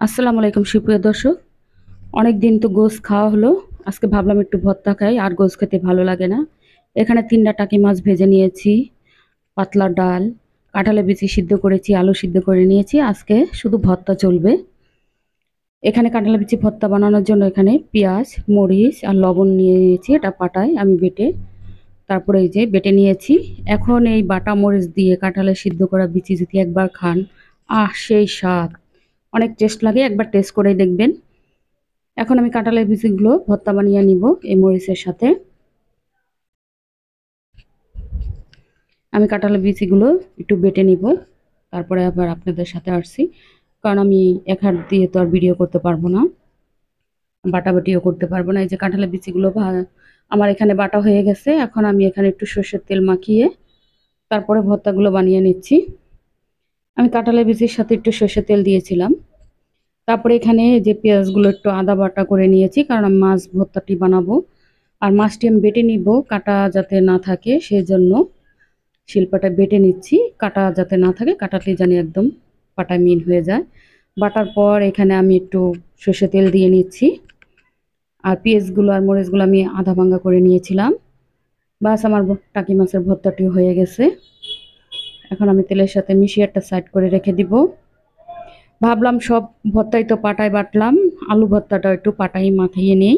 আসসালামু আলাইকুম সুপ্রিয় দর্শক। অনেক দিন তো গোশ খাওয়া হলো। আজকে ভাবলাম একটু ভর্তা খাই, আর গোশ খেতে ভালো লাগে না। এখানে 3টা টাকি মাছ ভেজে নিয়েছি, পাতলা ডাল, কাঁঠালের বিচি সিদ্ধ করেছি, আলু সিদ্ধ করে নিয়েছি। আজকে শুধু ভর্তা চলবে। এখানে কাঁঠালের বিচি ভর্তা বানানোর জন্য এখানে পেঁয়াজ, মরিচ আর লবণ নিয়ে নিয়েছি, এটা পাটায় আমি বেটে, তারপরে এই যে বেটে নিয়েছি। এখন এই বাটা মরিচ দিয়ে কাঁঠালের সিদ্ধ করা বিচি যদি একবার খান, সেই স্বাদ! অনেক টেস্ট লাগে, একবার টেস্ট করেই দেখবেন। এখন আমি কাঁঠালের বিচিগুলো ভর্তা বানিয়ে নিব এই মরিচের সাথে। আমি কাঁঠালের বিচিগুলো একটু বেটে নিব, তারপরে আবার আপনাদের সাথে আসছি। কারণ আমি এক হাত দিয়ে তো আর ভিডিও করতে পারবো না, বাটাবাটিও করতে পারবো না। এই যে কাঁঠালের বিচিগুলো আমার এখানে বাটা হয়ে গেছে। এখন আমি এখানে একটু সর্ষের তেল মাখিয়ে তারপরে ভর্তাগুলো বানিয়ে নিচ্ছি। আমি কাঁঠালের বিচির সাথে একটু সর্ষের তেল দিয়েছিলাম। তারপরে এখানে যে পেঁয়াজগুলো একটু আদা বাটা করে নিয়েছি, কারণ আমি মাছ ভর্তাটি বানাবো। আর মাছটি আমি বেটে নিব, কাটা যাতে না থাকে সেজন্য শিলপাটা বেটে নিচ্ছি। কাটা যাতে না থাকে, কাটাটি জানি একদম পাটায় মিল হয়ে যায়। বাটার পর এখানে আমি একটু সর্ষে তেল দিয়ে নিচ্ছি। আর পেঁয়াজগুলো আর মরিচগুলো আমি আধা ভাঙ্গা করে নিয়েছিলাম। বাস আমার টাকি মাছের ভর্তাটি হয়ে গেছে। এখন আমি তেলের সাথে মিশিয়ে একটা সাইড করে রেখে দিব। ভাবলাম সব ভর্তাই তো পাটায় বাটলাম, আলু ভর্তাটা একটু পাটায় মাখিয়ে নিই।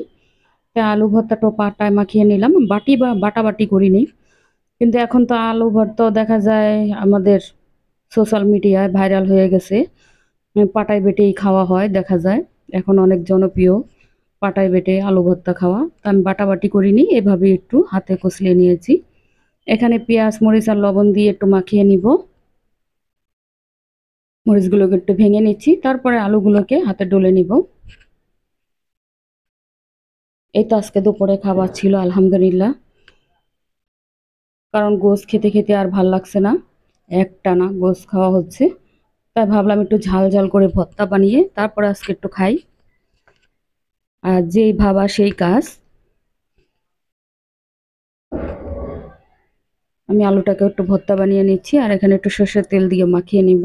তা আলু ভর্তাটাও পাটায় মাখিয়ে নিলাম, বাটাবাটি করিনি। কিন্তু এখন তো আলু ভর্তাও দেখা যায় আমাদের সোশ্যাল মিডিয়ায় ভাইরাল হয়ে গেছে। পাটায় বেটেই খাওয়া হয় দেখা যায়। এখন অনেক জনপ্রিয় পাটায় বেটে আলু ভর্তা খাওয়া। তা আমি বাটাবাটি করিনি, এভাবে একটু হাতে কষলিয়ে নিয়েছি। এখানে পেঁয়াজ, মরিচ আর লবণ দিয়ে একটু মাখিয়ে নিব। মরিচগুলোকে একটু ভেঙে নিচ্ছি, তারপরে আলুগুলোকে হাতে ডলে নিব। এই তো আজকে দুপুরে খাবার ছিল আলহামদুলিল্লাহ। কারণ গোশ খেতে খেতে আর ভাল লাগছে না, একটানা গোশ খাওয়া হচ্ছে। তাই ভাবলাম একটু ঝাল ঝাল করে ভর্তা বানিয়ে তারপরে আজকে একটু খাই। আর যেই ভাবা সেই কাজ। আমি আলুটাকে একটু ভর্তা বানিয়ে নিচ্ছি, আর এখানে একটু সর্ষের তেল দিয়ে মাখিয়ে নিব।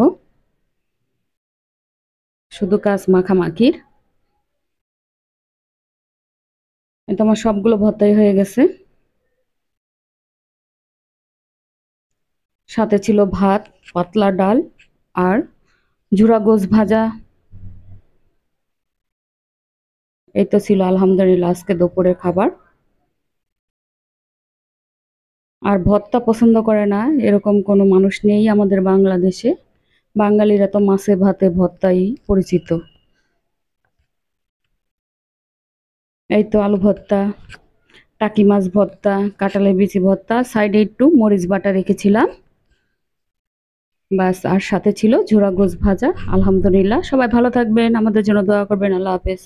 শুধু কাজ মাখামাখির। এটা আমার সবগুলো ভর্তাই হয়ে গেছে। সাথে ছিল ভাত, পাতলা ডাল আর ঝুরা গোশ ভাজা। এই তো ছিল আলহামদুলিল্লাহ আজকে দুপুরের খাবার। আর ভর্তা পছন্দ করে না এরকম কোনো মানুষ নেই আমাদের বাংলাদেশে। বাঙালিরা তো মাছে ভাতে ভর্তাই পরিচিত। এই তো আলু ভর্তা, টাকি মাছ ভর্তা, কাঁঠালের বিচি ভর্তা, সাইডে একটু মরিচ বাটা রেখেছিলাম। ব্যাস, আর সাথে ছিল ঝোড়া গোশ ভাজা। আলহামদুলিল্লাহ। সবাই ভালো থাকবেন, আমাদের জন্য দোয়া করবেন। আল্লাহ হাফেজ।